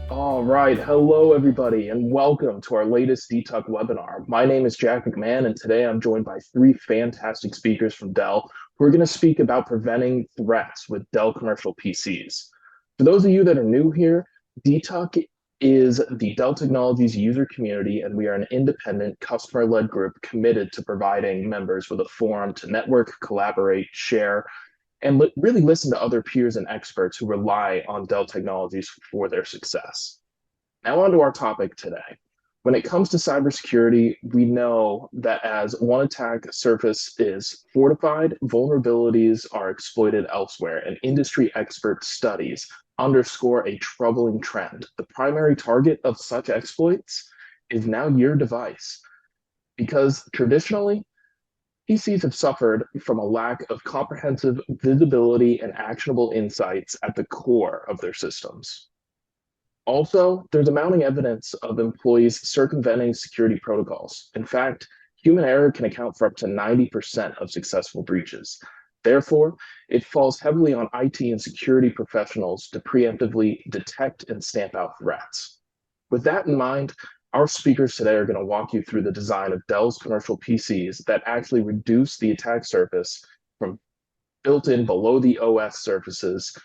All right. Hello, everybody, and welcome to our latest DTUC webinar. My name is Jack McMahon, and today I'm joined by three fantastic speakers from Dell who are going to speak about preventing threats with Dell commercial PCs. For those of you that are new here, DTUC is the Dell Technologies user community, and we are an independent, customer-led group committed to providing members with a forum to network, collaborate, share, and really listen to other peers and experts who rely on Dell Technologies for their success. Now, on to our topic today. When it comes to cybersecurity, we know that as one attack surface is fortified, vulnerabilities are exploited elsewhere, and industry expert studies underscore a troubling trend. The primary target of such exploits is now your device, because traditionally, PCs have suffered from a lack of comprehensive visibility and actionable insights at the core of their systems. Also, there's a mounting evidence of employees circumventing security protocols. In fact, human error can account for up to 90% of successful breaches. Therefore, it falls heavily on IT and security professionals to preemptively detect and stamp out threats. With that in mind, our speakers today are going to walk you through the design of Dell's commercial PCs that actually reduce the attack surface from built-in below the OS surfaces,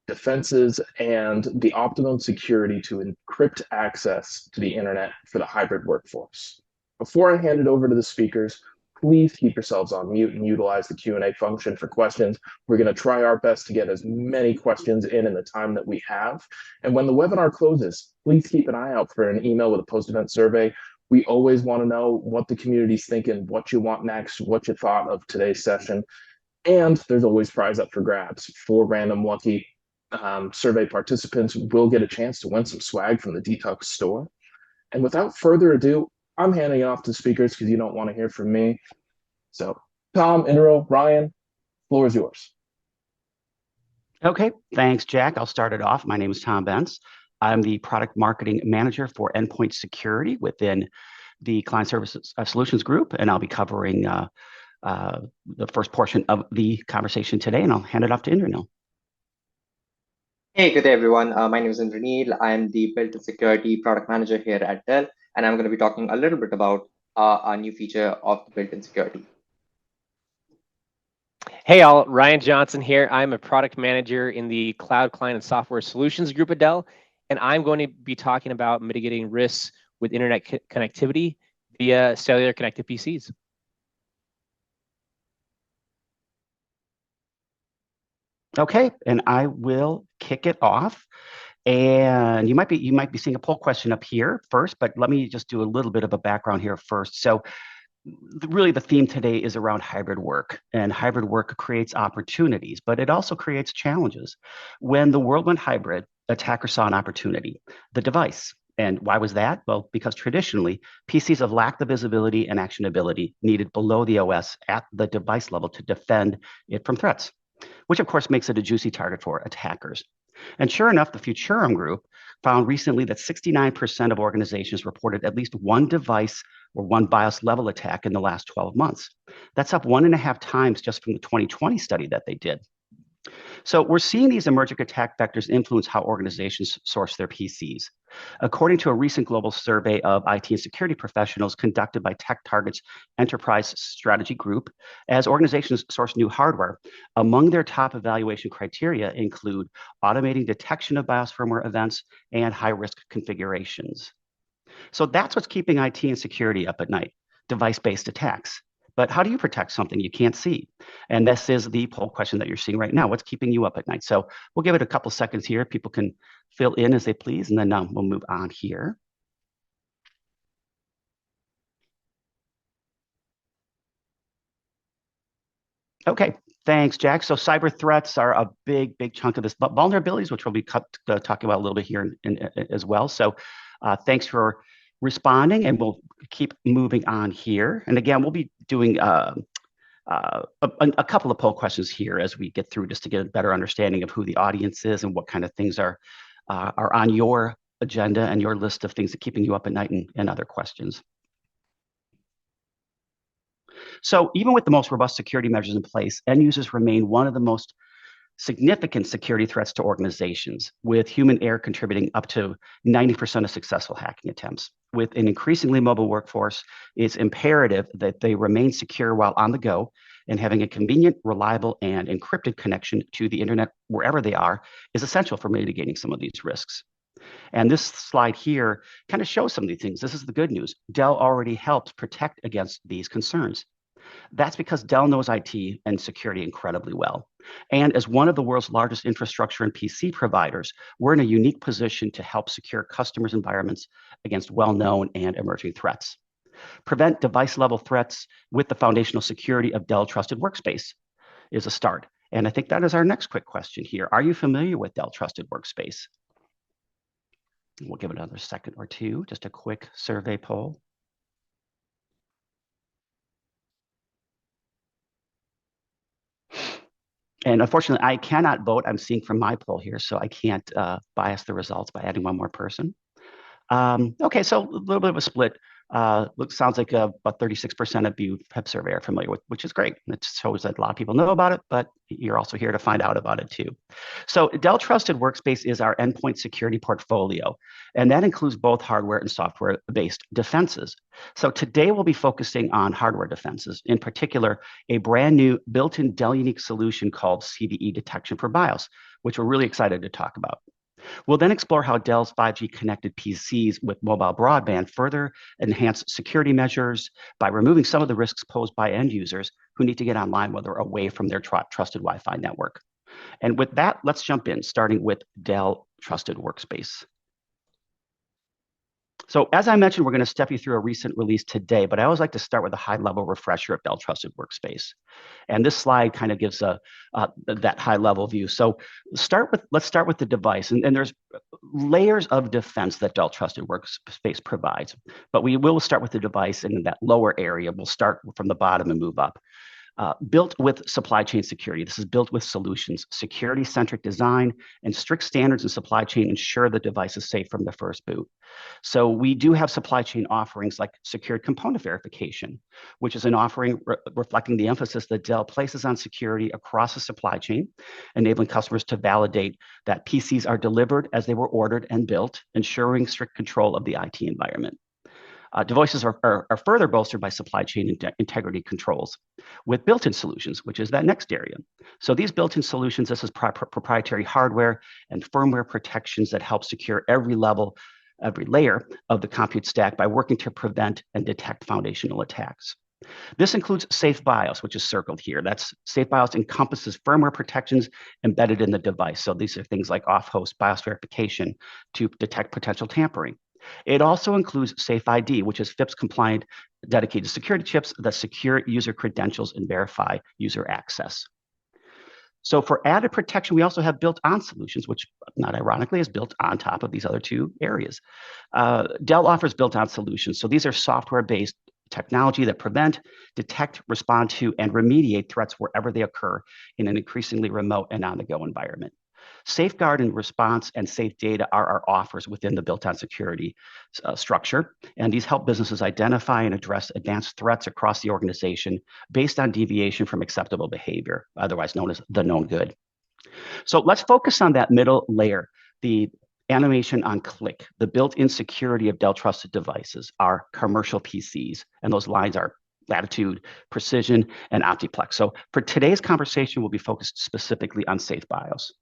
defenses, and the optimum security to encrypt access to the internet for the hybrid workforce. Before I hand it over to the speakers, please keep yourselves on mute and utilize the Q&A function for questions. We're going to try our best to get as many questions in the time that we have. And when the webinar closes, please keep an eye out for an email with a post-event survey. We always want to know what the community's thinking, what you want next, what you thought of today's session. And there's always prize up for grabs. 4 random lucky survey participants will get a chance to win some swag from the Detox store. And without further ado, I'm handing it off to speakers because you don't want to hear from me. So, Tom, Indra, Ryan, floor is yours. Okay, thanks, Jack. I'll start it off. My name is Tom Benz. I'm the product marketing manager for endpoint security within the Client Services Solutions Group, and I'll be covering the first portion of the conversation today, and I'll hand it off to Indra now. Hey, good day, everyone. My name is Indraneel. I'm the built-in security product manager here at Dell, and I'm going to be talking a little bit about our new feature of the built-in security. Hey all, Ryan Johnson here. I'm a product manager in the Cloud Client and Software Solutions group at Dell, and I'm going to be talking about mitigating risks with internet connectivity via cellular connected PCs. Okay, and I will kick it off. And you might be seeing a poll question up here first, but let me just do a little bit of a background here first. So really the theme today is around hybrid work, and hybrid work creates opportunities, but it also creates challenges. When the world went hybrid, attackers saw an opportunity, the device. And why was that? Well, because traditionally, PCs have lacked the visibility and actionability needed below the OS at the device level to defend it from threats, which of course makes it a juicy target for attackers. And sure enough, the Futurum group found recently that 69% of organizations reported at least one device or one BIOS level attack in the last 12 months. That's up 1.5 times just from the 2020 study that they did. So we're seeing these emerging attack vectors influence how organizations source their PCs. According to a recent global survey of IT and security professionals conducted by TechTarget's Enterprise Strategy Group, as organizations source new hardware, among their top evaluation criteria include automating detection of BIOS firmware events and high-risk configurations. So that's what's keeping IT and security up at night, device-based attacks. But how do you protect something you can't see? And this is the poll question that you're seeing right now. What's keeping you up at night? So we'll give it a couple seconds here. People can fill in as they please, and then we'll move on here. Okay, thanks, Jack. So cyber threats are a big chunk of this, but vulnerabilities, which we'll be talking about a little bit here as well. So thanks for responding, and we'll keep moving on here. And again, we'll be doing a couple of poll questions here as we get through, just to get a better understanding of who the audience is and what kind of things are on your agenda and your list of things that are keeping you up at night, and other questions. So even with the most robust security measures in place, end users remain one of the most significant security threats to organizations, with human error contributing up to 90% of successful hacking attempts. With an increasingly mobile workforce, it's imperative that they remain secure while on the go, and having a convenient, reliable, and encrypted connection to the internet wherever they are is essential for mitigating some of these risks. And this slide here kind of shows some of these things. This is the good news. Dell already helps protect against these concerns. That's because Dell knows IT and security incredibly well. And as one of the world's largest infrastructure and PC providers, we're in a unique position to help secure customers' environments against well-known and emerging threats. Prevent device-level threats with the foundational security of Dell Trusted Workspace is a start. And I think that is our next quick question here. Are you familiar with Dell Trusted Workspace? We'll give it another second or two, just a quick survey poll. And unfortunately, I cannot vote. I'm seeing from my poll here, so I can't bias the results by adding one more person. Okay, so a little bit of a split. Sounds like about 36% of you have survey are familiar with, which is great. It shows that a lot of people know about it, but you're also here to find out about it too. So Dell Trusted Workspace is our endpoint security portfolio, and that includes both hardware and software-based defenses. So today we'll be focusing on hardware defenses, in particular, a brand new built-in Dell unique solution called CVE detection for BIOS, which we're really excited to talk about. We'll then explore how Dell's 5G connected PCs with mobile broadband further enhance security measures by removing some of the risks posed by end users who need to get online while they're away from their trusted Wi-Fi network. And with that, let's jump in, starting with Dell Trusted Workspace. So as I mentioned, we're going to step you through a recent release today, but I always like to start with a high-level refresher of Dell Trusted Workspace. And this slide kind of gives that high-level view. So let's start with the device. And there's layers of defense that Dell Trusted Workspace provides. But we will start with the device, and in that lower area, we'll start from the bottom and move up. Built with supply chain security. This is built with solutions, security-centric design, and strict standards in supply chain ensure the device is safe from the first boot. So we do have supply chain offerings like secured component verification, which is an offering reflecting the emphasis that Dell places on security across the supply chain, enabling customers to validate that PCs are delivered as they were ordered and built, ensuring strict control of the IT environment. Devices are further bolstered by supply chain integrity controls with built-in solutions, which is that next area. So these built-in solutions, this is proprietary hardware and firmware protections that help secure every layer of the compute stack by working to prevent and detect foundational attacks. This includes Safe BIOS, which is circled here. That's Safe BIOS encompasses firmware protections embedded in the device. So these are things like off-host BIOS verification to detect potential tampering. It also includes Safe ID, which is FIPS-compliant dedicated security chips that secure user credentials and verify user access. So for added protection, we also have built-on solutions, which, not ironically, is built on top of these other two areas. Dell offers built-on solutions. So these are software-based technology that prevent, detect, respond to, and remediate threats wherever they occur in an increasingly remote and on-the-go environment. Safeguard and response and safe data are our offers within the built-on security structure, and these help businesses identify and address advanced threats across the organization based on deviation from acceptable behavior, otherwise known as the known good. So let's focus on that middle layer, the animation on click, the built-in security of Dell Trusted Devices, our commercial PCs, and those lines are Latitude, Precision, and Optiplex. So for today's conversation, we'll be focused specifically on Safe BIOS.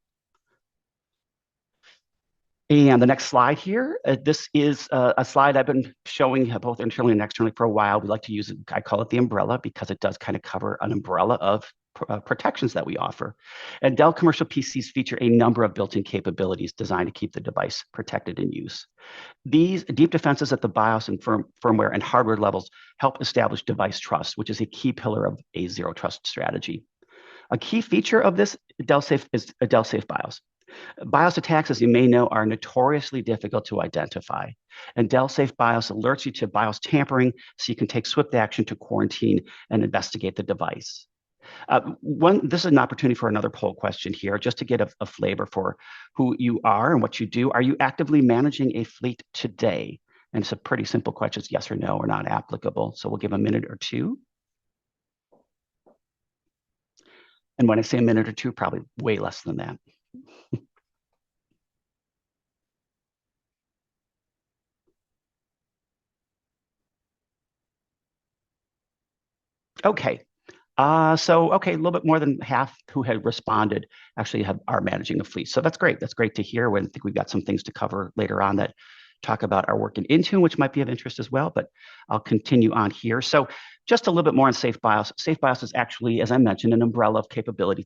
And the next slide here, this is a slide I've been showing both internally and externally for a while. We like to use it, I call it the umbrella, because it does kind of cover an umbrella of protections that we offer. And Dell commercial PCs feature a number of built-in capabilities designed to keep the device protected in use. These deep defenses at the BIOS and firmware and hardware levels help establish device trust, which is a key pillar of a zero trust strategy. A key feature of this Dell Safe is a Dell Safe BIOS. BIOS attacks, as you may know, are notoriously difficult to identify. And Dell Safe BIOS alerts you to BIOS tampering so you can take swift action to quarantine and investigate the device. This is an opportunity for another poll question here, just to get a flavor for who you are and what you do. Are you actively managing a fleet today? And it's a pretty simple question. It's yes or no or not applicable. So we'll give a minute or two. And when I say a minute or two, probably way less than that. Okay. Okay, a little bit more than half who had responded actually are managing a fleet. So that's great. That's great to hear. I think we've got some things to cover later on that talk about our work in Intune, which might be of interest as well, but I'll continue on here. So just a little bit more on Safe BIOS. Safe BIOS is actually, as I mentioned, an umbrella of capabilities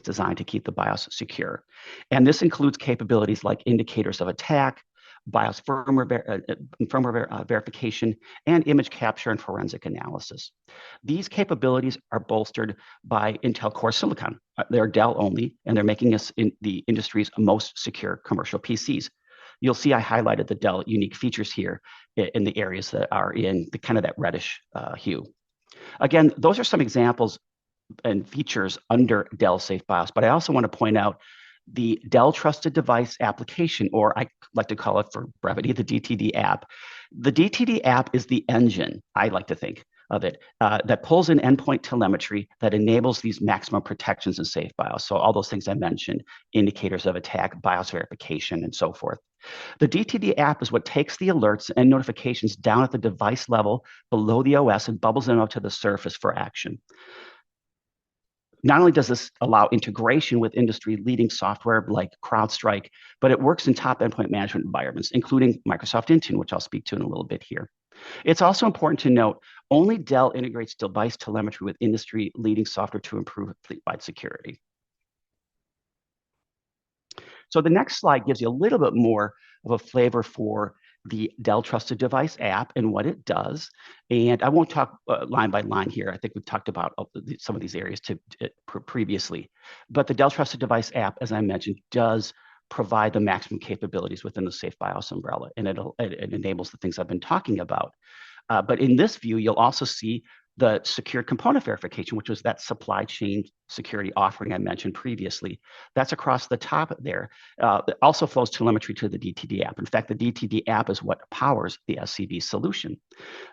designed to keep the BIOS secure. And this includes capabilities like indicators of attack, BIOS firmware verification, and image capture and forensic analysis. These capabilities are bolstered by Intel Core Silicon. They're Dell only, and they're making us in the industry's most secure commercial PCs. You'll see I highlighted the Dell unique features here in the areas that are in the kind of that reddish hue. Again, those are some examples and features under Dell Safe BIOS, but I also want to point out the Dell Trusted Device application, or I like to call it for brevity, the DTD app. The DTD app is the engine, I like to think of it, that pulls in endpoint telemetry that enables these maximum protections in Safe BIOS. So all those things I mentioned, indicators of attack, BIOS verification, and so forth. The DTD app is what takes the alerts and notifications down at the device level below the OS and bubbles them up to the surface for action. Not only does this allow integration with industry-leading software like CrowdStrike, but it works in top endpoint management environments, including Microsoft Intune, which I'll speak to in a little bit here. It's also important to note, only Dell integrates device telemetry with industry-leading software to improve fleet-wide security. So the next slide gives you a little bit more of a flavor for the Dell Trusted Device app and what it does. And I won't talk line by line here. I think we've talked about some of these areas previously. But the Dell Trusted Device app, as I mentioned, does provide the maximum capabilities within the Safe BIOS umbrella, and it enables the things I've been talking about. But in this view, you'll also see the secure component verification, which was that supply chain security offering I mentioned previously. That's across the top there. It also flows telemetry to the DTD app. In fact, the DTD app is what powers the SCD solution.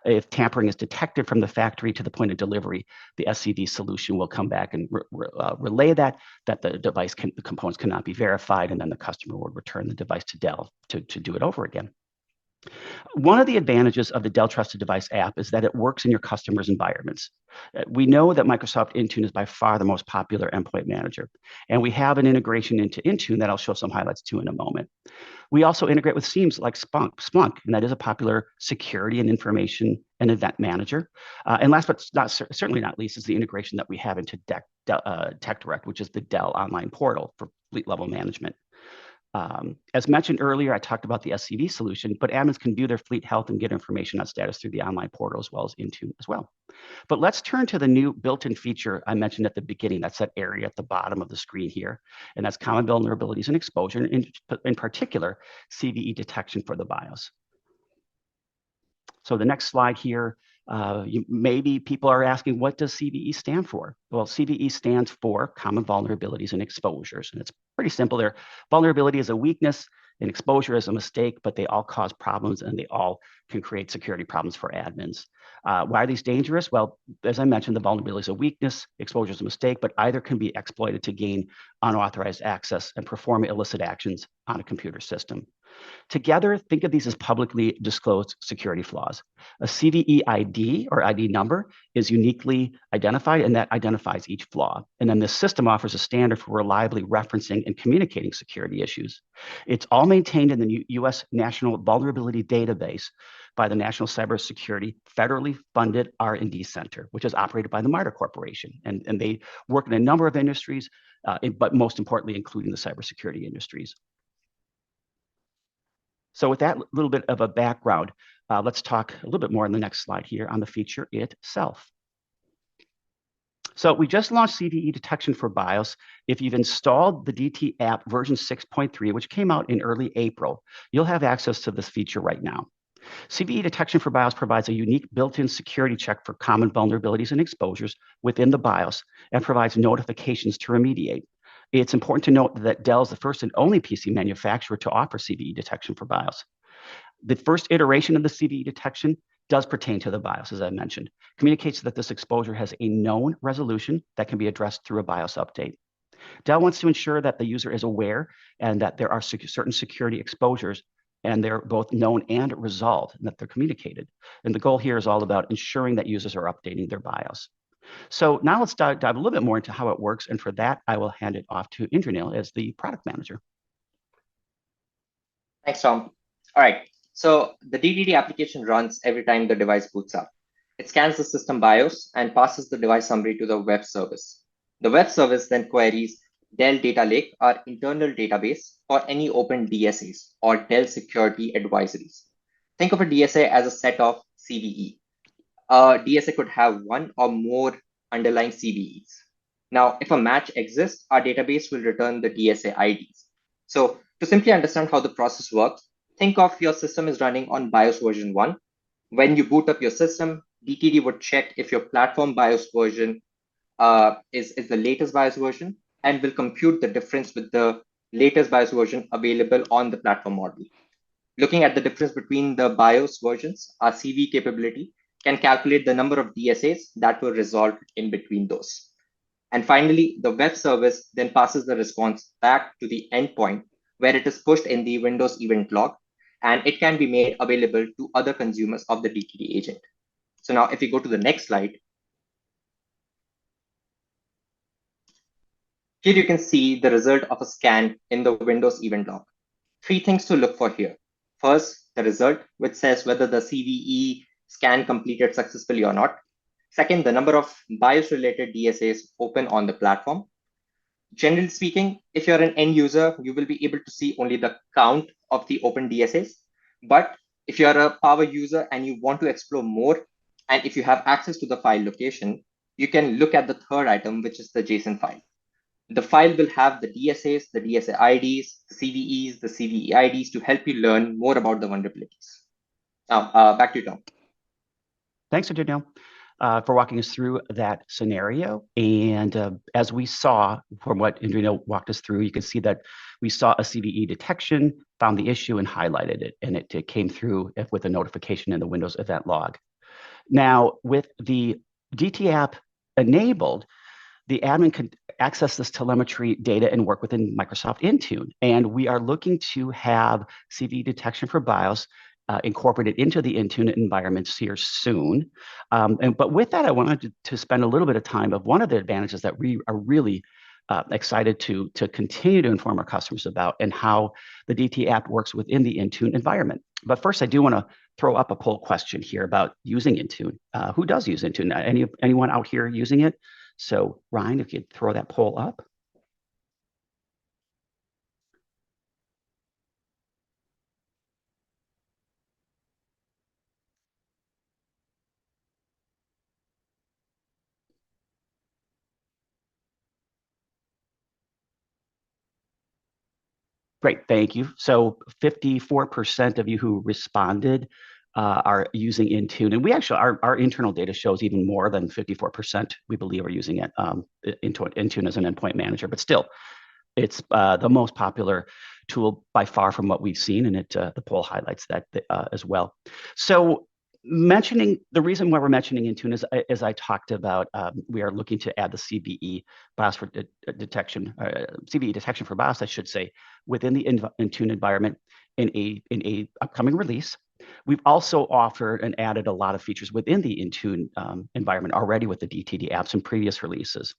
If tampering is detected from the factory to the point of delivery, the SCD solution will come back and relay that the the components cannot be verified, and then the customer will return the device to Dell to do it over again. One of the advantages of the Dell Trusted Device app is that it works in your customers' environments. We know that Microsoft Intune is by far the most popular endpoint manager, and we have an integration into Intune that I'll show some highlights to in a moment. We also integrate with SIEMs like Splunk, and that is a popular security and information and event manager. And last but certainly not least is the integration that we have into TechDirect, which is the Dell online portal for fleet level management. As mentioned earlier, I talked about the SCD solution, but admins can view their fleet health and get information on status through the online portal as well as Intune as well. But let's turn to the new built-in feature I mentioned at the beginning. That's that area at the bottom of the screen here, and that's common vulnerabilities and exposure, in particular, CVE detection for the BIOS. So the next slide here, maybe people are asking, what does CVE stand for? Well, CVE stands for Common Vulnerabilities and Exposures, and it's pretty simple there. Vulnerability is a weakness, and exposure is a mistake, but they all cause problems, and they all can create security problems for admins. Why are these dangerous? Well, as I mentioned, the vulnerability is a weakness, exposure is a mistake, but either can be exploited to gain unauthorized access and perform illicit actions on a computer system. Together, think of these as publicly disclosed security flaws. A CVE ID or ID number is uniquely identified, and that identifies each flaw. And then the system offers a standard for reliably referencing and communicating security issues. It's all maintained in the U.S. National Vulnerability Database by the National Cybersecurity Federally Funded R&D Center, which is operated by the MITRE Corporation. And they work in a number of industries, but most importantly, including the cybersecurity industries. So with that little bit of a background, let's talk a little bit more on the next slide here on the feature itself. So we just launched CVE detection for BIOS. If you've installed the DT app version 6.3, which came out in early April, you'll have access to this feature right now. CVE detection for BIOS provides a unique built-in security check for common vulnerabilities and exposures within the BIOS and provides notifications to remediate. It's important to note that Dell is the first and only PC manufacturer to offer CVE detection for BIOS. The first iteration of the CVE detection does pertain to the BIOS, as I mentioned. Communicates that this exposure has a known resolution that can be addressed through a BIOS update. Dell wants to ensure that the user is aware and that there are certain security exposures and they're both known and resolved and that they're communicated. And the goal here is all about ensuring that users are updating their BIOS. So now let's dive a little bit more into how it works. And for that, I will hand it off to Indranil as the product manager. Thanks, Tom. All right. So the DTD application runs every time the device boots up. It scans the system BIOS and passes the device summary to the web service. The web service then queries Dell Data Lake, our internal database, for any open DSAs or Dell Security Advisories. Think of a DSA as a set of CVE. A DSA could have one or more underlying CVEs. Now, if a match exists, our database will return the DSA IDs. So to simply understand how the process works, think of your system is running on BIOS version 1. When you boot up your system, DTD would check if your platform BIOS version is the latest BIOS version and will compute the difference with the latest BIOS version available on the platform model. Looking at the difference between the BIOS versions, our CV capability can calculate the number of DSAs that were resolved in between those. And finally, the web service then passes the response back to the endpoint where it is pushed in the Windows event log, and it can be made available to other consumers of the DTD agent. So now if we go to the next slide, here you can see the result of a scan in the Windows event log. 3 things to look for here. First, the result, which says whether the CVE scan completed successfully or not. Second, the number of BIOS-related DSAs open on the platform. Generally speaking, if you're an end user, you will be able to see only the count of the open DSAs. But if you're a power user and you want to explore more, and if you have access to the file location, you can look at the third item, which is the JSON file. The file will have the DSAs, the DSA IDs, the CVEs, the CVE IDs to help you learn more about the vulnerabilities. Now, back to you, Tom. Thanks, Daniel, for walking us through that scenario. And as we saw from what Indranil walked us through, you can see that we saw a CVE detection, found the issue, and highlighted it. And it came through with a notification in the Windows event log. Now, with the DT app enabled, the admin can access this telemetry data and work within Microsoft Intune. And we are looking to have CVE detection for BIOS incorporated into the Intune environments here soon. But with that, I wanted to spend a little bit of time of one of the advantages that we are really excited to continue to inform our customers about and how the DT app works within the Intune environment. But first, I do want to throw up a poll question here about using Intune. Who does use Intune? Anyone out here using it? So Ryan, if you'd throw that poll up. Great, thank you. So 54% of you who responded are using Intune. And we actually, our internal data shows even more than 54%, we believe, are using it, Intune as an endpoint manager. But still, it's the most popular tool by far from what we've seen, and the poll highlights that as well. So the reason why we're mentioning Intune is, as I talked about, we are looking to add the CVE BIOS for detection, CVE detection for BIOS, I should say, within the Intune environment in a upcoming release. We've also offered and added a lot of features within the Intune environment already with the DTD apps in previous releases.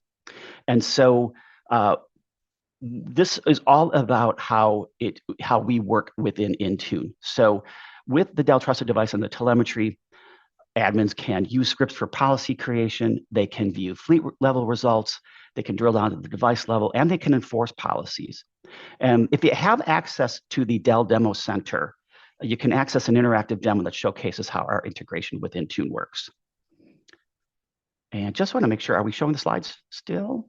And so this is all about how we work within Intune. So with the Dell Trusted Device and the telemetry, admins can use scripts for policy creation. They can view fleet level results. They can drill down to the device level, and they can enforce policies. And if you have access to the Dell Demo Center, you can access an interactive demo that showcases how our integration with Intune works. And just want to make sure, are we showing the slides still?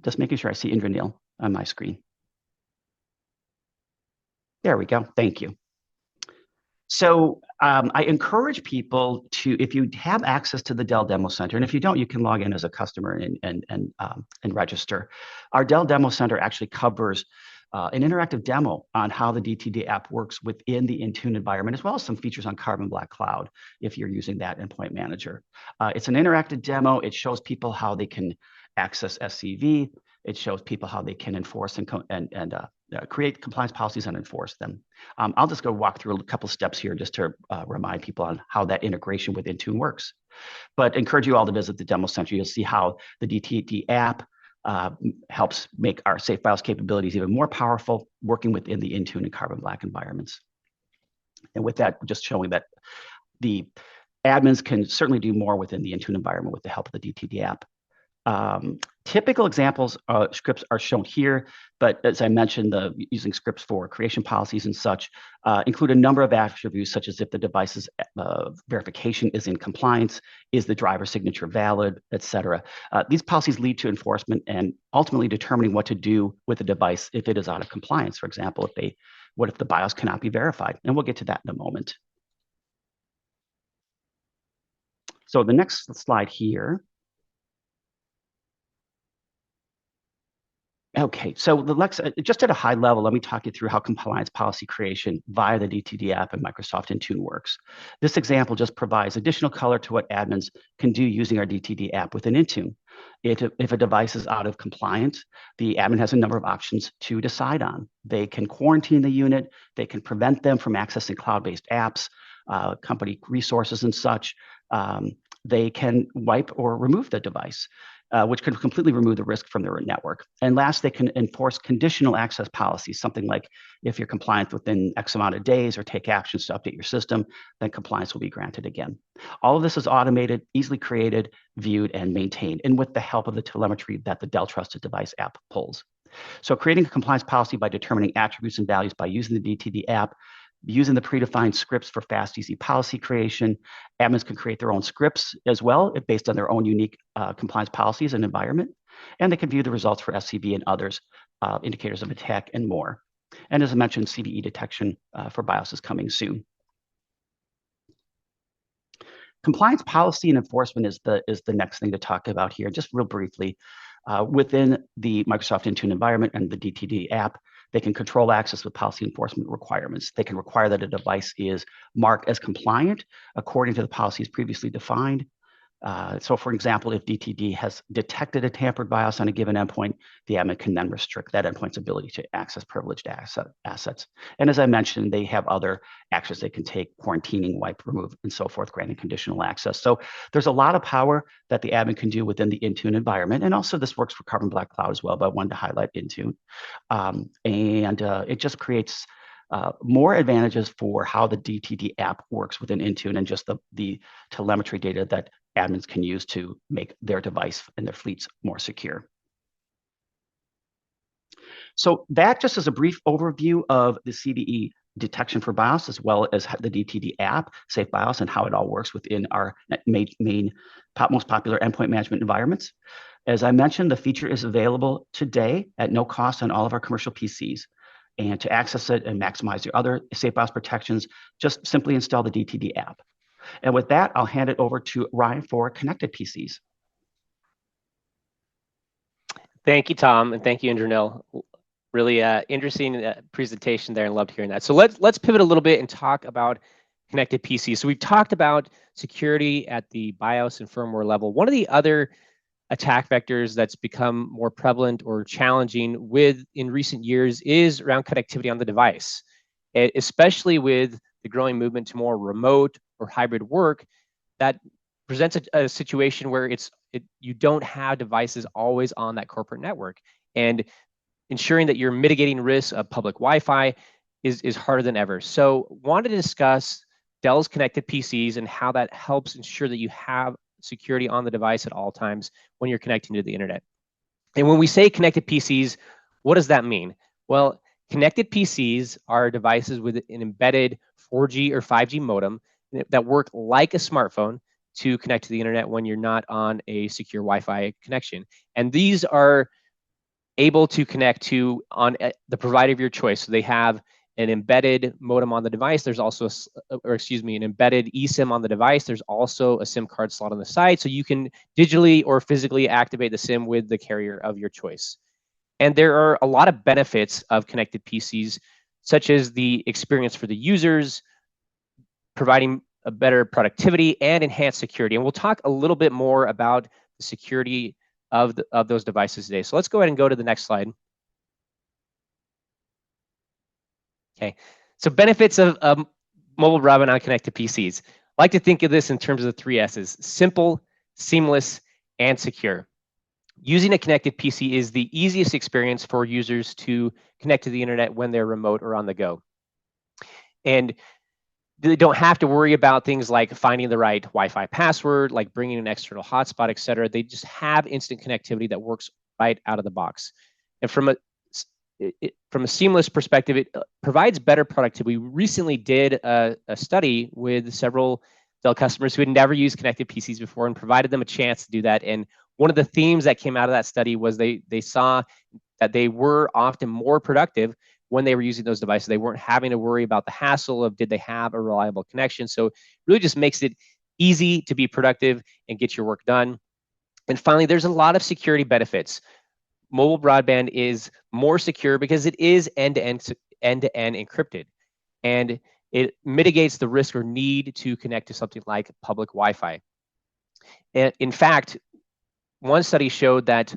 Just making sure I see Indranil on my screen. There we go. Thank you. So I encourage people to, if you have access to the Dell Demo Center, and if you don't, you can log in as a customer and register. Our Dell Demo Center actually covers an interactive demo on how the DTD app works within the Intune environment, as well as some features on Carbon Black Cloud if you're using that endpoint manager. It's an interactive demo. It shows people how they can access SCV. It shows people how they can enforce and create compliance policies and enforce them. I'll just go walk through a couple steps here just to remind people on how that integration with Intune works. But encourage you all to visit the demo center. You'll see how the DTD app helps make our Safe BIOS capabilities even more powerful, working within the Intune and Carbon Black environments. And with that, just showing that the admins can certainly do more within the Intune environment with the help of the DTD app. Typical examples scripts are shown here, but as I mentioned, using scripts for creation policies and such include a number of attributes, such as if the device's verification is in compliance, is the driver signature valid, etc. These policies lead to enforcement and ultimately determining what to do with the device if it is out of compliance. For example, what if the BIOS cannot be verified? And we'll get to that in a moment. So the next slide here. Okay, so just at a high level, let me talk you through how compliance policy creation via the DTD app and Microsoft Intune works. This example just provides additional color to what admins can do using our DTD app within Intune. If a device is out of compliance, the admin has a number of options to decide on. They can quarantine the unit, they can prevent them from accessing cloud-based apps, company resources and such. They can wipe or remove the device, which can completely remove the risk from their network. And last, they can enforce conditional access policies, something like if you're compliant within X amount of days or take actions to update your system, then compliance will be granted again. All of this is automated, easily created, viewed, and maintained, and with the help of the telemetry that the Dell Trusted Device app pulls. So creating a compliance policy by determining attributes and values by using the DTD app, using the predefined scripts for fast, easy policy creation. Admins can create their own scripts as well based on their own unique compliance policies and environment. And they can view the results for SCV and others, indicators of attack, and more. And as I mentioned, CVE detection for BIOS is coming soon. Compliance policy and enforcement is the next thing to talk about here, just real briefly. Within the Microsoft Intune environment and the DTD app, they can control access with policy enforcement requirements. They can require that a device is marked as compliant according to the policies previously defined. So for example, if DTD has detected a tampered BIOS on a given endpoint, the admin can then restrict that endpoint's ability to access privileged assets. And as I mentioned, they have other actions they can take, quarantining, wipe, remove, and so forth, granting conditional access. So there's a lot of power that the admin can do within the Intune environment. And also this works for Carbon Black Cloud as well, but I wanted to highlight Intune. It just creates more advantages for how the DTD app works within Intune and just the telemetry data that admins can use to make their device and their fleets more secure. So that just as a brief overview of the CVE detection for BIOS, as well as the DTD app, Safe BIOS, and how it all works within our most popular endpoint management environments. As I mentioned, the feature is available today at no cost on all of our commercial PCs. And to access it and maximize your other Safe BIOS protections, just simply install the DTD app. And with that, I'll hand it over to Ryan for connected PCs. Thank you, Tom, and thank you, Indranil. Really interesting presentation there, and loved hearing that. So let's pivot a little bit and talk about connected PCs. So we've talked about security at the BIOS and firmware level. One of the other attack vectors that's become more prevalent or challenging in recent years is around connectivity on the device, especially with the growing movement to more remote or hybrid work. That presents a situation where you don't have devices always on that corporate network, and ensuring that you're mitigating risks of public Wi-Fi is harder than ever. So wanted to discuss Dell's connected PCs and how that helps ensure that you have security on the device at all times when you're connecting to the internet. And when we say connected PCs, what does that mean? Well, connected PCs are devices with an embedded 4G or 5G modem that work like a smartphone to connect to the internet when you're not on a secure Wi-Fi connection. And these are able to connect to on the provider of your choice. So they have an embedded modem on the device. There's also, an embedded eSIM on the device. There's also a SIM card slot on the side, so you can digitally or physically activate the SIM with the carrier of your choice. And there are a lot of benefits of connected PCs, such as the experience for the users, providing a better productivity and enhanced security. And we'll talk a little bit more about the security of those devices today. So let's go ahead and go to the next slide. Okay, so benefits of mobile broadband on connected PCs. I like to think of this in terms of the 3 S's: simple, seamless, and secure. Using a connected PC is the easiest experience for users to connect to the internet when they're remote or on the go. And they don't have to worry about things like finding the right Wi-Fi password, like bringing an external hotspot, et cetera. They just have instant connectivity that works right out of the box. And from a seamless perspective, it provides better productivity. We recently did a study with several Dell customers who had never used connected PCs before and provided them a chance to do that. And one of the themes that came out of that study was they saw that they were often more productive when they were using those devices. They weren't having to worry about the hassle of did they have a reliable connection. So it really just makes it easy to be productive and get your work done. And finally, there's a lot of security benefits. Mobile broadband is more secure because it is end-to-end encrypted, and it mitigates the risk or need to connect to something like public Wi-Fi. And in fact, one study showed that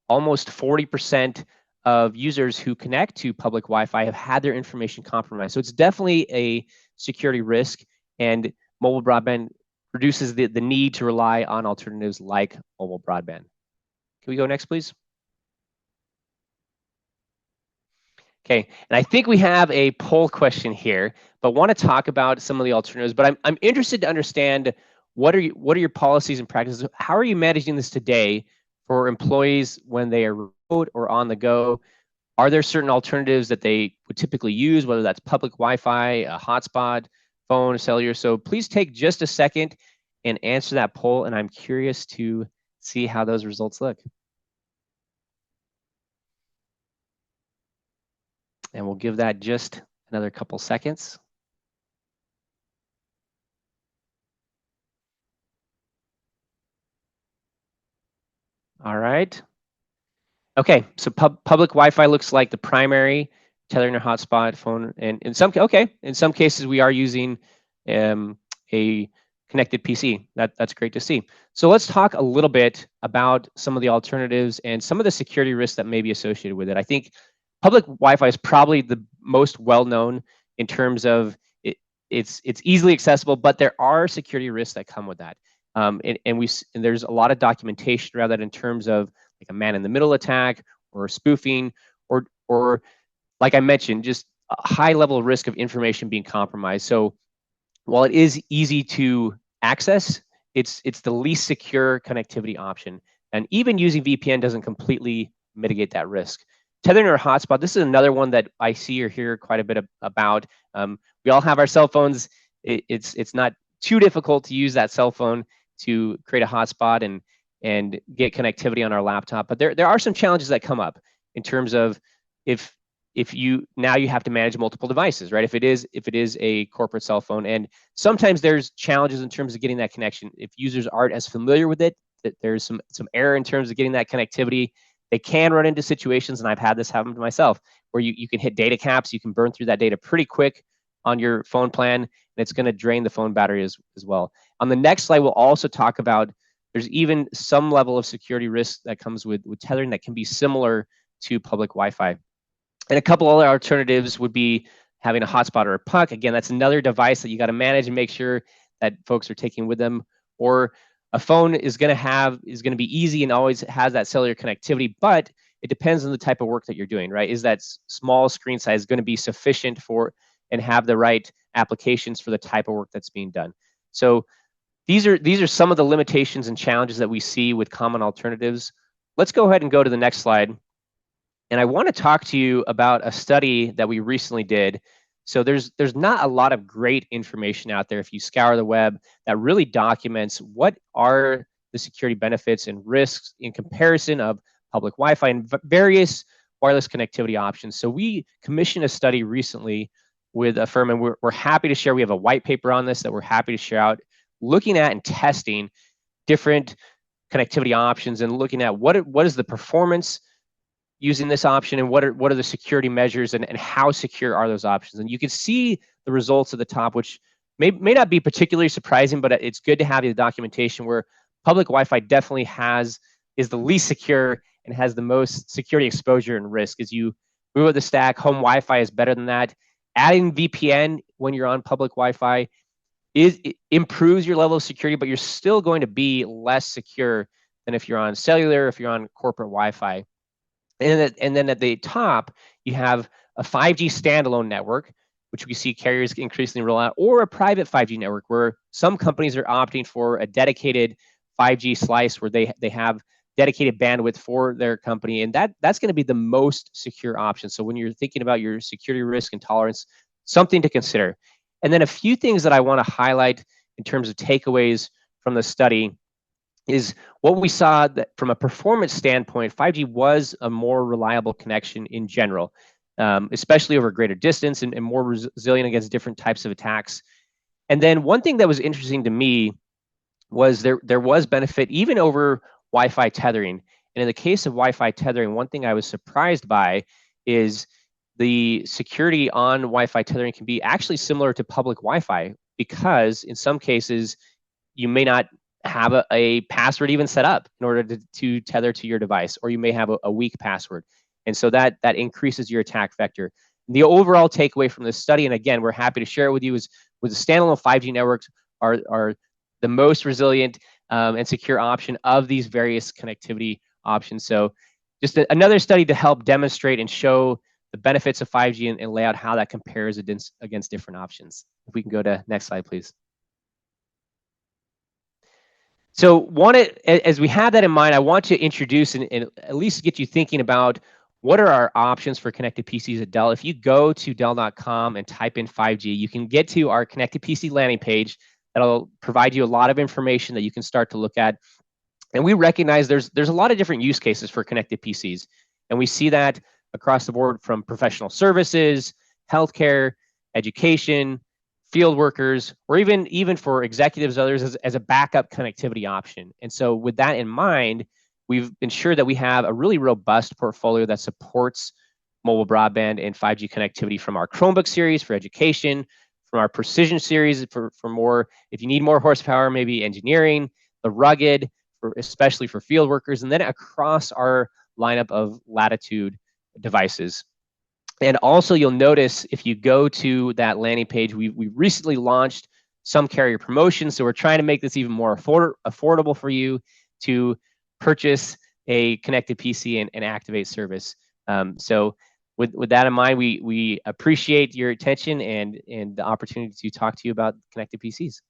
almost 40% of users who connect to public Wi-Fi have had their information compromised. So it's definitely a security risk, and mobile broadband reduces the need to rely on alternatives like mobile broadband. Can we go next, please? Okay, and I think we have a poll question here, but want to talk about some of the alternatives. But I'm interested to understand what are your policies and practices? How are you managing this today for employees when they are remote or on the go? Are there certain alternatives that they would typically use, whether that's public Wi-Fi, a hotspot, phone, cellular? So please take just a second and answer that poll, and I'm curious to see how those results look. And we'll give that just another couple seconds. All right. Okay, so public Wi-Fi looks like the primary, tethering a hotspot, phone, and in some cases we are using a connected PC. That's great to see. So let's talk a little bit about some of the alternatives and some of the security risks that may be associated with it. I think public Wi-Fi is probably the most well-known in terms of it's easily accessible, but there are security risks that come with that. And there's a lot of documentation around that in terms of like a man-in-the-middle attack or spoofing, or like I mentioned, just a high level of risk of information being compromised. So while it is easy to access, it's the least secure connectivity option. And even using VPN doesn't completely mitigate that risk. Tethering or hotspot, this is another one that I see or hear quite a bit about. We all have our cell phones. It's not too difficult to use that cell phone to create a hotspot and get connectivity on our laptop. But there are some challenges that come up in terms of if you have to manage multiple devices, right? If it is a corporate cell phone, and sometimes there's challenges in terms of getting that connection. If users aren't as familiar with it, that there's some error in terms of getting that connectivity. They can run into situations, and I've had this happen to myself, where you can hit data caps, you can burn through that data pretty quick on your phone plan, and it's going to drain the phone battery as well. On the next slide, we'll also talk about there's even some level of security risk that comes with tethering that can be similar to public Wi-Fi. And a couple other alternatives would be having a hotspot or a puck. Again, that's another device that you got to manage and make sure that folks are taking with them. Or a phone is going to be easy and always has that cellular connectivity, but it depends on the type of work that you're doing, right? Is that small screen size going to be sufficient for and have the right applications for the type of work that's being done? So these are some of the limitations and challenges that we see with common alternatives. Let's go ahead and go to the next slide. And I want to talk to you about a study that we recently did. So there's not a lot of great information out there if you scour the web that really documents what are the security benefits and risks in comparison of public Wi-Fi and various wireless connectivity options. So we commissioned a study recently with a firm, and we're happy to share. We have a white paper on this that we're happy to share out, looking at and testing different connectivity options and looking at what is the performance using this option, and what are the security measures, and how secure are those options? And you can see the results at the top, which may not be particularly surprising, but it's good to have the documentation where public Wi-Fi definitely is the least secure and has the most security exposure and risk. As you move up the stack, home Wi-Fi is better than that. Adding VPN when you're on public Wi-Fi it improves your level of security, but you're still going to be less secure than if you're on cellular, if you're on corporate Wi-Fi. And then at the top, you have a 5G standalone network, which we see carriers increasingly roll out, or a private 5G network, where some companies are opting for a dedicated 5G slice where they have dedicated bandwidth for their company, and that's going to be the most secure option. So when you're thinking about your security risk and tolerance, something to consider. And then a few things that I want to highlight in terms of takeaways from the study is what we saw that from a performance standpoint, 5G was a more reliable connection in general, especially over greater distance and more resilient against different types of attacks. And then one thing that was interesting to me was there was benefit even over Wi-Fi tethering. And in the case of Wi-Fi tethering, one thing I was surprised by is the security on Wi-Fi tethering can be actually similar to public Wi-Fi, because in some cases you may not have a password even set up in order to tether to your device, or you may have a weak password. And so that increases your attack vector. The overall takeaway from this study, and again, we're happy to share it with you, is with the standalone 5G networks are the most resilient and secure option of these various connectivity options. So just another study to help demonstrate and show the benefits of 5G and lay out how that compares against different options. If we can go to next slide, please. So as we have that in mind, I want to introduce and at least get you thinking about what are our options for connected PCs at Dell. If you go to Dell.com and type in 5G, you can get to our connected PC landing page that'll provide you a lot of information that you can start to look at. And we recognize there's a lot of different use cases for connected PCs. And we see that across the board, from professional services, healthcare, education, field workers, or even for executives, others as a backup connectivity option. And so with that in mind, we've ensured that we have a really robust portfolio that supports mobile broadband and 5G connectivity, from our Chromebook series for education, from our Precision series for more, if you need more horsepower, maybe engineering, the rugged, especially for field workers, and then across our lineup of Latitude devices. And also, you'll notice if you go to that landing page, we recently launched some carrier promotions. So we're trying to make this even more affordable for you to purchase a connected PC and activate service. So with that in mind, we appreciate your attention and the opportunity to talk to you about connected PCs.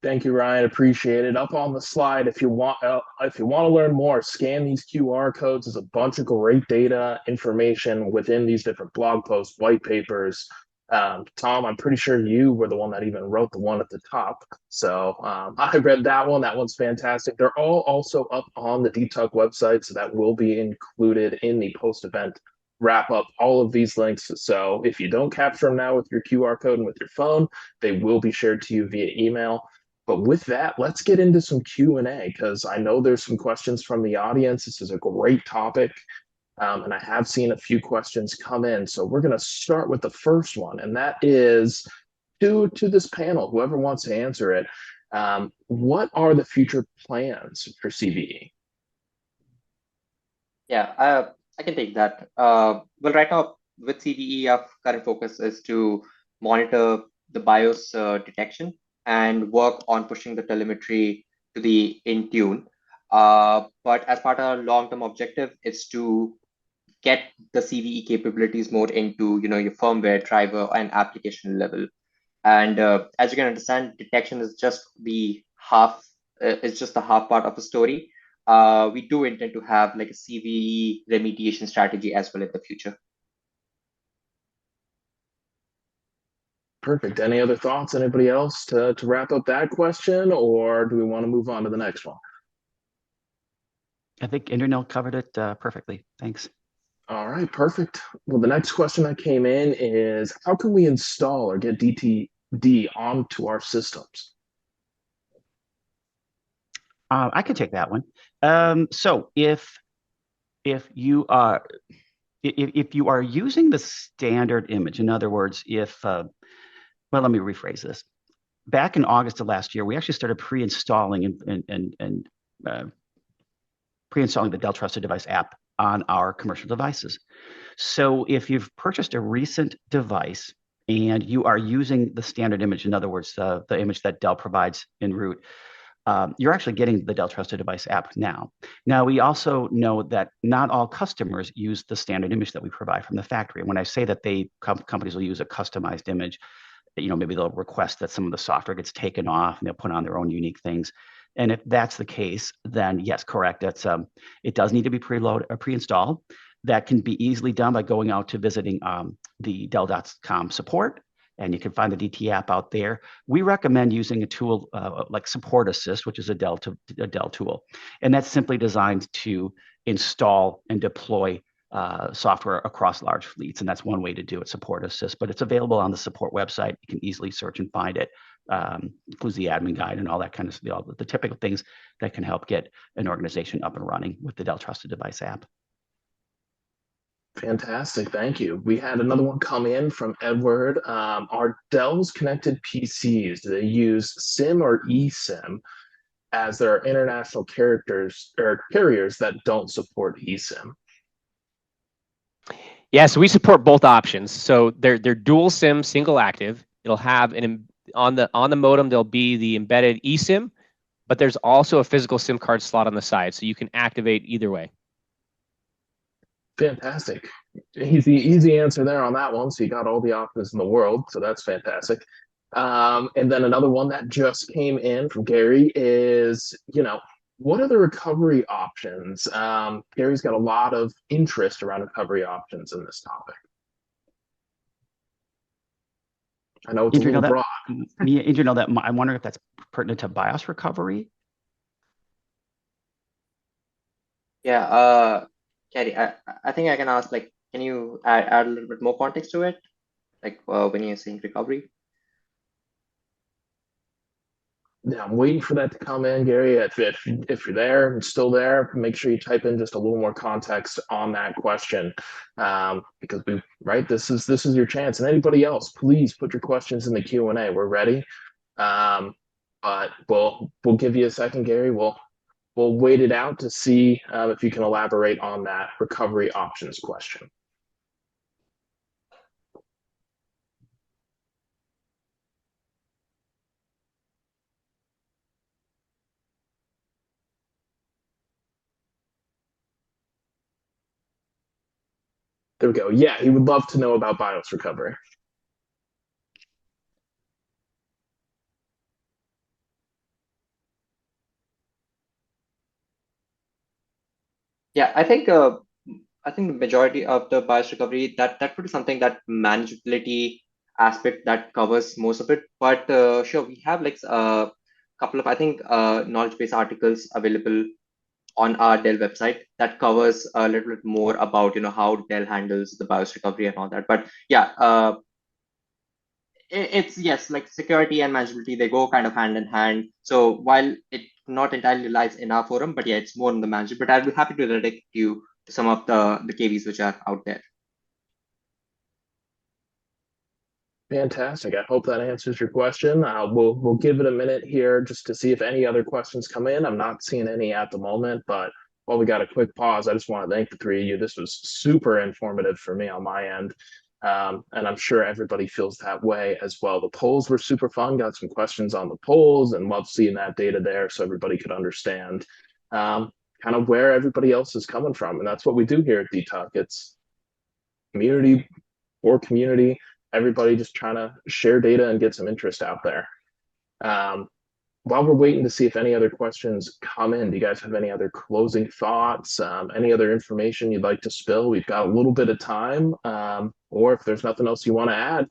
Thank you, Ryan. Appreciate it. Up on the slide, if you want to learn more, scan these QR codes. There's a bunch of great data information within these different blog posts, white papers. Tom, I'm pretty sure you were the one that even wrote the one at the top. So I read that one. That one's fantastic. They're all also up on the DTUG website, so that will be included in the post-event wrap up, all of these links. So if you don't capture them now with your QR code and with your phone, they will be shared to you via email. But with that, let's get into some Q&A, because I know there's some questions from the audience. This is a great topic, and I have seen a few questions come in. So we're going to start with the first one, and that is to this panel, whoever wants to answer it. What are the future plans for CVE? Yeah, I can take that. Well, right now with CVE, our current focus is to monitor the BIOS detection and work on pushing the telemetry to the Intune. But as part of our long-term objective, is to get the CVE capabilities more into your firmware, driver, and application level. And as you can understand, detection is just the half. It's just the half part of the story. We do intend to have like a CVE remediation strategy as well in the future. Perfect. Any other thoughts? Anybody else to wrap up that question, or do we want to move on to the next one? I think Indranil covered it perfectly. Thanks. All right, perfect. Well, the next question that came in is, how can we install or get DTD onto our systems? I could take that one. So if if you are using the standard image, in other words, well, let me rephrase this. Back in August of last year, we actually started pre-installing and pre-installing the Dell Trusted Device app on our commercial devices. So if you've purchased a recent device and you are using the standard image, in other words, the image that Dell provides en route, you're actually getting the Dell Trusted Device app now. Now, we also know that not all customers use the standard image that we provide from the factory. And when I say that companies will use a customized image, maybe they'll request that some of the software gets taken off and they'll put on their own unique things. And if that's the case, then yes, correct. It does need to be preload or pre-installed. That can be easily done by going out to visiting the Dell.com support, and you can find the DT app out there. We recommend using a tool like Support Assist, which is a Dell tool, and that's simply designed to install and deploy software across large fleets, and that's one way to do it, Support Assist. But it's available on the support website. You can easily search and find it. Includes the admin guide and all that kind of stuff, all the typical things that can help get an organization up and running with the Dell Trusted Device app. Fantastic, thank you. We had another one come in from Edward. Are Dell's connected PCs, do they use SIM or eSIM, as there are international carriers that don't support eSIM? Yeah, so we support both options. So they're dual SIM, single active. It'll have on the modem, there'll be the embedded eSIM, but there's also a physical SIM card slot on the side, so you can activate either way. Fantastic. Easy answer there on that one. So you got all the options in the world. So that's fantastic. And then another one that just came in from Gary is, what are the recovery options? Gary's got a lot of interest around recovery options in this topic. I know it's a little broad. I wonder if that's pertinent to BIOS recovery. Yeah, Gary, I think I can ask, can you add a little bit more context to it? When you're saying recovery? Yeah, I'm waiting for that to come in, Gary. If you're there and still there, make sure you type in just a little more context on that question, because this is your chance. And anybody else, please put your questions in the Q&A. We're ready, but we'll give you a second, Gary. We'll wait it out to see if you can elaborate on that recovery options question. There we go. Yeah, he would love to know about BIOS recovery. Yeah, I think the majority of the BIOS recovery, that would be something, that manageability aspect that covers most of it. But sure, we have a couple of, I think, knowledge base articles available on our Dell website that covers a little bit more about how Dell handles the BIOS recovery and all that. But yeah, it's yes, security and manageability, they go kind of hand in hand. So while it not entirely lies in our forum, but yeah, it's more in the management. But I'll be happy to redirect you to some of the KVs which are out there. Fantastic. I hope that answers your question. We'll give it a minute here just to see if any other questions come in. I'm not seeing any at the moment, but while we got a quick pause, I just want to thank the three of you. This was super informative for me on my end. And I'm sure everybody feels that way as well. The polls were super fun. Got some questions on the polls and love seeing that data there so everybody could understand kind of where everybody else is coming from. And that's what we do here at DTUC. It's community for community. Everybody just trying to share data and get some interest out there. While we're waiting to see if any other questions come in, do you guys have any other closing thoughts, any other information you'd like to spill? We've got a little bit of time, or if there's nothing else you want to add,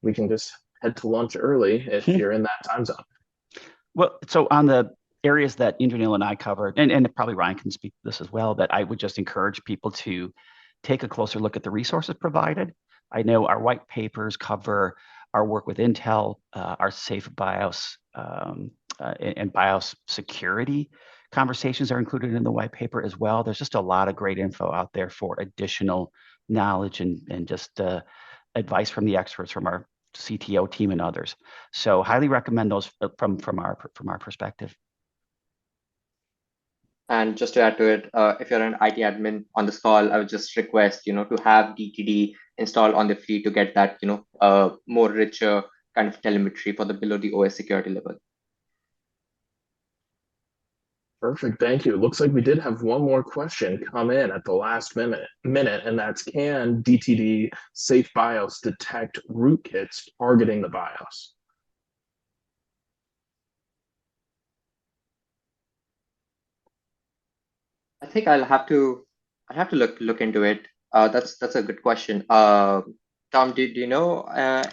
we can just head to lunch early if you're in that time zone. Well, so on the areas that Indranil and I covered, and probably Ryan can speak to this as well, but I would just encourage people to take a closer look at the resources provided. I know our white papers cover our work with Intel, our Safe BIOS and BIOS security conversations are included in the white paper as well. There's just a lot of great info out there for additional knowledge and just advice from the experts from our CTO team and others. So highly recommend those from our perspective. And just to add to it, if you're an IT admin on this call, I would just request, to have DTD installed on the fleet to get that, more richer kind of telemetry for the below the OS security level. Perfect. Thank you. It looks like we did have one more question come in at the last minute, and that's, can DTD Safe BIOS detect rootkits targeting the BIOS? I think I'll have to look into it. That's a good question. Tom, do you know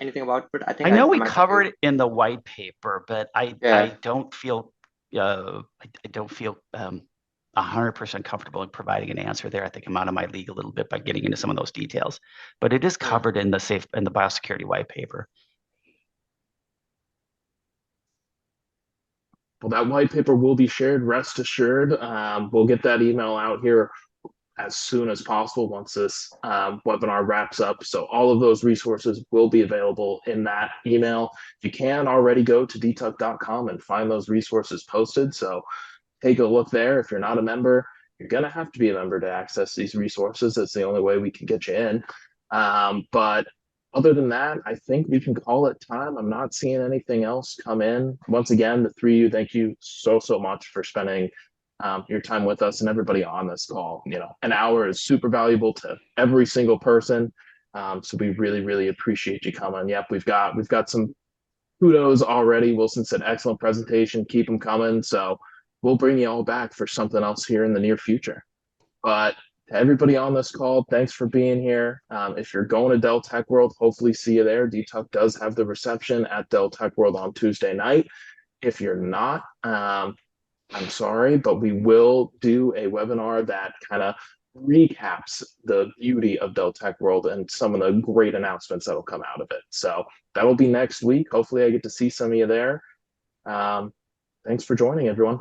anything about it? I think I know I we might covered it in the white paper, but I don't feel 100% comfortable in providing an answer there. I think I'm out of my league a little bit by getting into some of those details, but it is covered in the biosecurity white paper. Well, that white paper will be shared, rest assured. We'll get that email out here as soon as possible once this webinar wraps up. So all of those resources will be available in that email. You can already go to dtuck.com and find those resources posted. So take a look there. If you're not a member, you're going to have to be a member to access these resources. That's the only way we can get you in. But other than that, I think we can call it time. I'm not seeing anything else come in. Once again, the three of you, thank you so much for spending your time with us and everybody on this call. An hour is super valuable to every single person. So we really appreciate you coming. Yep, we've got some kudos already. Wilson said, excellent presentation. Keep them coming. So we'll bring you all back for something else here in the near future. But to everybody on this call, thanks for being here. If you're going to Dell Tech World, hopefully see you there. DTuck does have the reception at Dell Tech World on Tuesday night. If you're not, I'm sorry, but we will do a webinar that kind of recaps the beauty of Dell Tech World and some of the great announcements that'll come out of it. So that'll be next week. Hopefully I get to see some of you there. Thanks for joining, everyone.